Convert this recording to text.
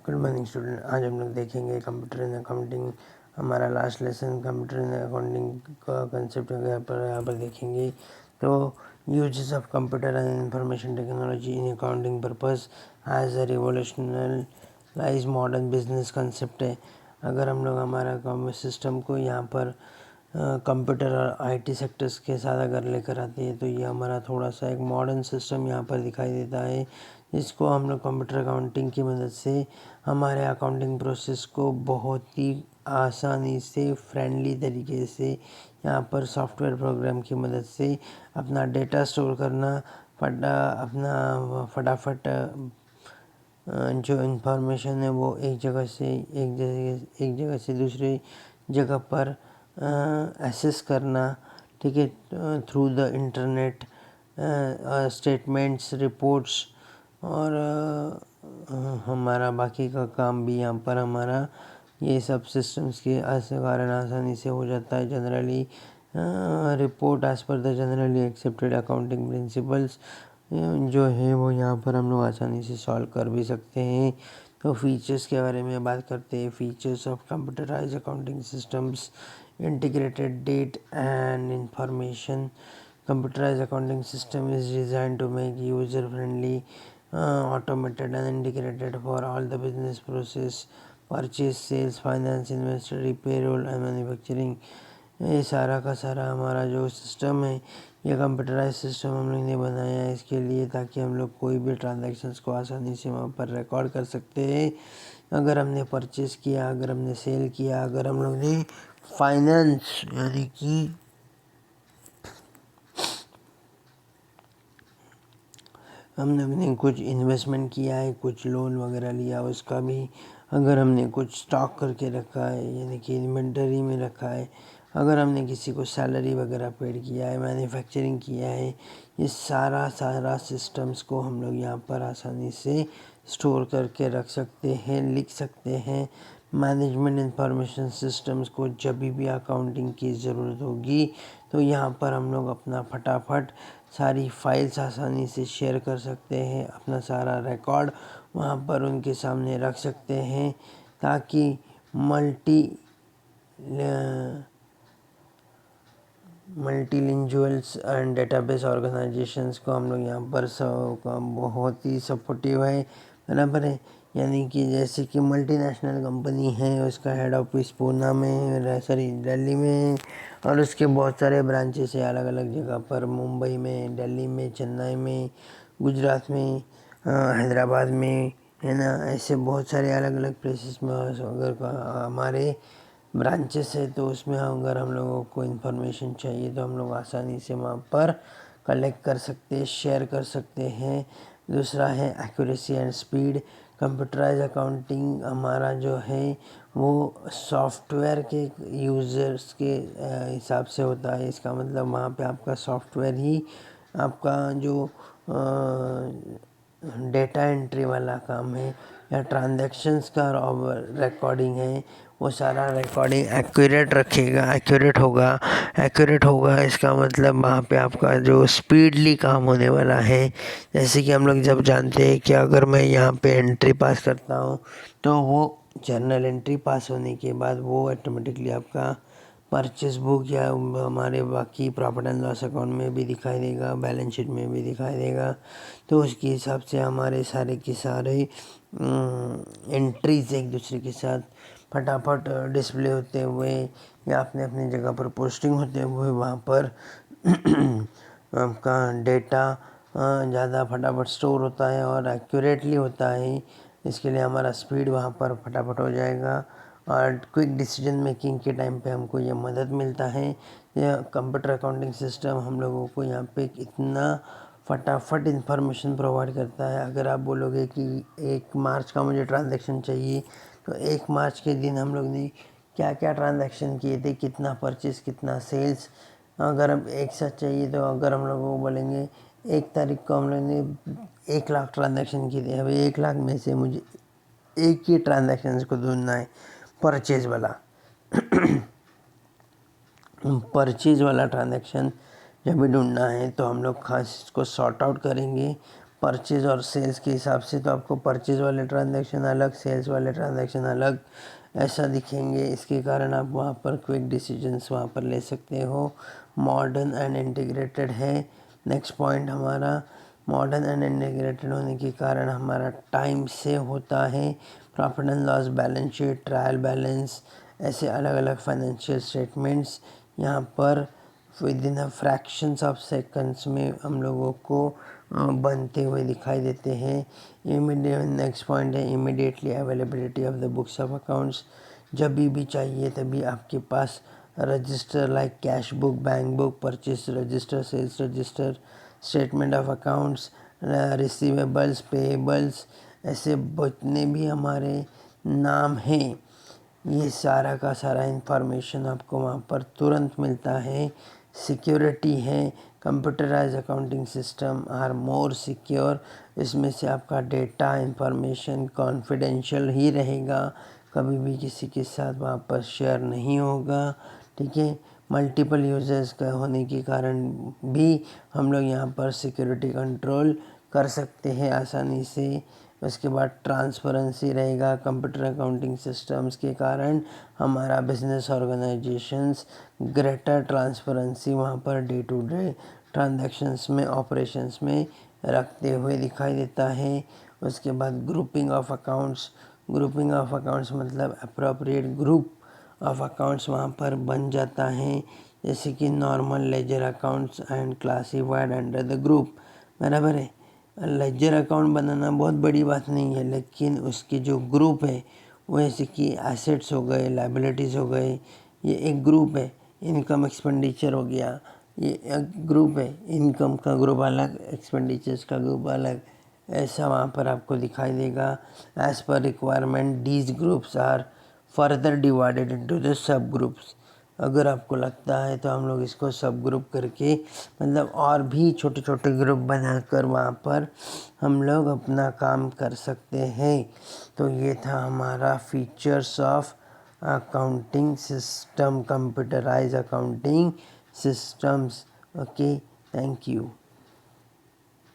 Good morning student. आज हम लोग देखेंगे कंप्यूटर इन अकाउंटिंग। हमारा last lesson computer in accounting का कंसेप्ट यहाँ पर देखेंगे। तो uses of computer and information technology in accounting purpose as a revolutionalise modern business concept है। अगर हम लोग हमारा सिस्टम को यहाँ पर कंप्यूटर और आईटी सेक्टर्स के साथ अगर लेकर आते हैं तो ये हमारा थोड़ा सा एक मॉडर्न सिस्टम यहाँ पर दिखाई देता है, जिसको हम लोग कंप्यूटर अकाउंटिंग की मदद से हमारे अकाउंटिंग प्रोसेस को बहुत ही आसानी से फ्रेंडली तरीके से यहाँ पर सॉफ्टवेयर प्रोग्राम की मदद से अपना डेटा स्टोर करना, फटाफट जो इंफॉर्मेशन है वो एक जगह से दूसरी जगह पर एक्सेस करना, ठीक है, through the internet, statements, reports और हमारा बाकी का काम भी यहाँ पर हमारा ये सब सिस्टम्स के कारण आसानी से हो जाता है। Generally report as per the generally accepted accounting principles जो है वो यहाँ पर हम लोग आसानी से सॉल्व कर भी सकते हैं। तो फीचर्स के बारे में बात करते हैं। Features of computerize accounting systems, integrated data and information. Computerized accounting system is designed to make user friendly, automated and integrated for all the business process, purchase, sales, finance, inventory, payroll and manufacturing। ये सारा का सारा हमारा जो system है ये computerise system हम लोग ने बनाया है इसके लिए, ताकि हम लोग कोई भी ट्रांजैक्शंस को आसानी से वहाँ पर रिकॉर्ड कर सकते हैं। अगर हमने परचेस किया, अगर हमने सेल किया, अगर हम लोग ने फाइनेंस यानी कि हमने कुछ इन्वेस्टमेंट किया है, कुछ लोन वगैरह लिया, उसका भी अगर हमने कुछ स्टॉक करके रखा है यानी कि इन्वेंटरी में रखा है, अगर हमने किसी को सैलरी वगैरह पेड किया है, मैन्युफैक्चरिंग किया है, ये सारा सिस्टम्स को हम लोग यहाँ पर आसानी से स्टोर करके रख सकते हैं, लिख सकते हैं। मैनेजमेंट इंफॉर्मेशन सिस्टम्स को जब भी अकाउंटिंग की ज़रूरत होगी तो यहाँ पर हम लोग अपना फटाफट सारी फाइल्स आसानी से शेयर कर सकते हैं, अपना सारा रिकॉर्ड वहाँ पर उनके सामने रख सकते हैं, ताकि मल्टीलिंगुअल्स एंड डेटाबेस ऑर्गेनाइजेशंस को हम लोग यहाँ पर बहुत ही सपोर्टिव है, बराबर है। यानी कि जैसे कि मल्टीनेशनल कंपनी है, उसका हेड ऑफिस पूना में दिल्ली में है और उसके बहुत सारे ब्रांचेस है अलग अलग जगह पर, मुंबई में, दिल्ली में, चेन्नई में, गुजरात में, हैदराबाद में, है ना। ऐसे बहुत सारे अलग अलग प्लेसेस में अगर हमारे ब्रांचेस है तो उसमें अगर हम लोगों को इन्फॉर्मेशन चाहिए तो हम लोग आसानी से वहाँ पर कलेक्ट कर सकते हैं, शेयर कर सकते हैं। दूसरा है accuracy and speed. Computerize accounting हमारा जो है वो सॉफ्टवेयर के यूज़र्स के हिसाब से होता है। इसका मतलब वहाँ पे आपका सॉफ्टवेयर ही आपका जो डेटा एंट्री वाला काम है या ट्रांजैक्शंस का रिकॉर्डिंग है, वो सारा रिकॉर्डिंग एक्यूरेट होगा। इसका मतलब वहाँ पे आपका जो स्पीडली काम होने वाला है। जैसे कि हम लोग जब जानते हैं कि अगर मैं यहाँ पे एंट्री पास करता हूँ तो वो जर्नल एंट्री पास होने के बाद वो ऑटोमेटिकली आपका परचेस बुक या हमारे बाकी प्रॉफिट एंड लॉस अकाउंट में भी दिखाई देगा, बैलेंस शीट में भी दिखाई देगा। तो उसके हिसाब से हमारे सारे के सारे एंट्रीज एक दूसरे के साथ फटाफट डिस्प्ले होते हुए या अपने अपनी जगह पर पोस्टिंग होते हुए वहाँ पर आपका डेटा ज़्यादा फटाफट स्टोर होता है और एक्यूरेटली होता है। इसके लिए हमारा स्पीड वहाँ पर फटाफट हो जाएगा और क्विक डिसीजन मेकिंग के टाइम पे हमको ये मदद मिलता है। यह कंप्यूटर अकाउंटिंग सिस्टम हम लोगों को यहाँ पे इतना फटाफट इन्फॉर्मेशन प्रोवाइड करता है। अगर आप बोलोगे कि 1 मार्च का मुझे ट्रांजैक्शन चाहिए तो 1 मार्च के दिन हम लोग ने क्या क्या ट्रांजैक्शन किए थे, कितना परचेस, कितना सेल्स, अगर हम एक साथ चाहिए तो अगर हम लोगों को बोलेंगे 1 तारीख को हम लोग ने 1 लाख ट्रांजैक्शन किए थे, अभी 1 लाख में से मुझे एक ही ट्रांजैक्शन को ढूंढना है, परचेज वाला ट्रांजैक्शन जब भी ढूंढना है तो हम लोग खास इसको सॉर्ट आउट करेंगे। परचेज़ और सेल्स के हिसाब से, तो आपको परचेज़ वाले ट्रांजैक्शन अलग, सेल्स वाले ट्रांजैक्शन अलग ऐसा दिखेंगे। इसके कारण आप वहाँ पर क्विक डिसीजंस वहाँ पर ले सकते हो। मॉडर्न एंड इंटीग्रेटेड है नेक्स्ट पॉइंट हमारा। मॉडर्न एंड इंटीग्रेटेड होने के कारण हमारा टाइम से होता है। Profit and loss, balance sheet, trial balance, ऐसे अलग अलग फाइनेंशियल स्टेटमेंट्स यहाँ पर with in a fractions of seconds में हम लोगों को बनते हुए दिखाई देते हैं। इमीडिएट नेक्स्ट पॉइंट है immediately availability of the books of accounts. जब भी चाहिए तभी आपके पास register like cash book, bank book, purchase register, sales register, statement of accounts, receivables, payables, ऐसे जितने भी हमारे नाम हैं, ये सारा का सारा इंफॉर्मेशन आपको वहाँ पर तुरंत मिलता है। सिक्योरिटी है, computerize accounting system are more secure. इसमें से आपका डेटा इंफॉर्मेशन कॉन्फिडेंशियल ही रहेगा, कभी भी किसी के साथ वहाँ पर शेयर नहीं होगा, ठीक है। मल्टीपल यूजर्स का होने के कारण भी हम लोग यहाँ पर सिक्योरिटी कंट्रोल कर सकते हैं आसानी से। उसके बाद ट्रांसपेरेंसी रहेगा कंप्यूटर अकाउंटिंग सिस्टम्स के कारण। हमारा बिजनेस ऑर्गेनाइजेशंस ग्रेटर ट्रांसपेरेंसी वहाँ पर डे टू डे ट्रांजैक्शंस में, ऑपरेशंस में रखते हुए दिखाई देता है। उसके बाद grouping of accounts, grouping of accounts मतलब अप्रोप्रिएट ग्रुप ऑफ अकाउंट्स वहाँ पर बन जाता है, जैसे कि normal ledger accounts and classified under the group, बराबर है। लेजर अकाउंट बनाना बहुत बड़ी बात नहीं है, लेकिन उसके जो ग्रुप है वो जैसे कि एसेट्स हो गए, लाइबिलिटीज़ हो गए, ये एक ग्रुप है। इनकम एक्सपेंडिचर हो गया, ये एक ग्रुप है। इनकम का ग्रुप अलग, एक्सपेंडिचर्स का ग्रुप अलग, ऐसा वहाँ पर आपको दिखाई देगा। As per requirement these groups are further divided into the sub groups. अगर आपको लगता है तो हम लोग इसको सब ग्रुप करके, मतलब और भी छोटे छोटे ग्रुप बनाकर वहाँ पर हम लोग अपना काम कर सकते हैं। तो ये था हमारा features of accounting system, computerize accounting systems. Okay, thank you.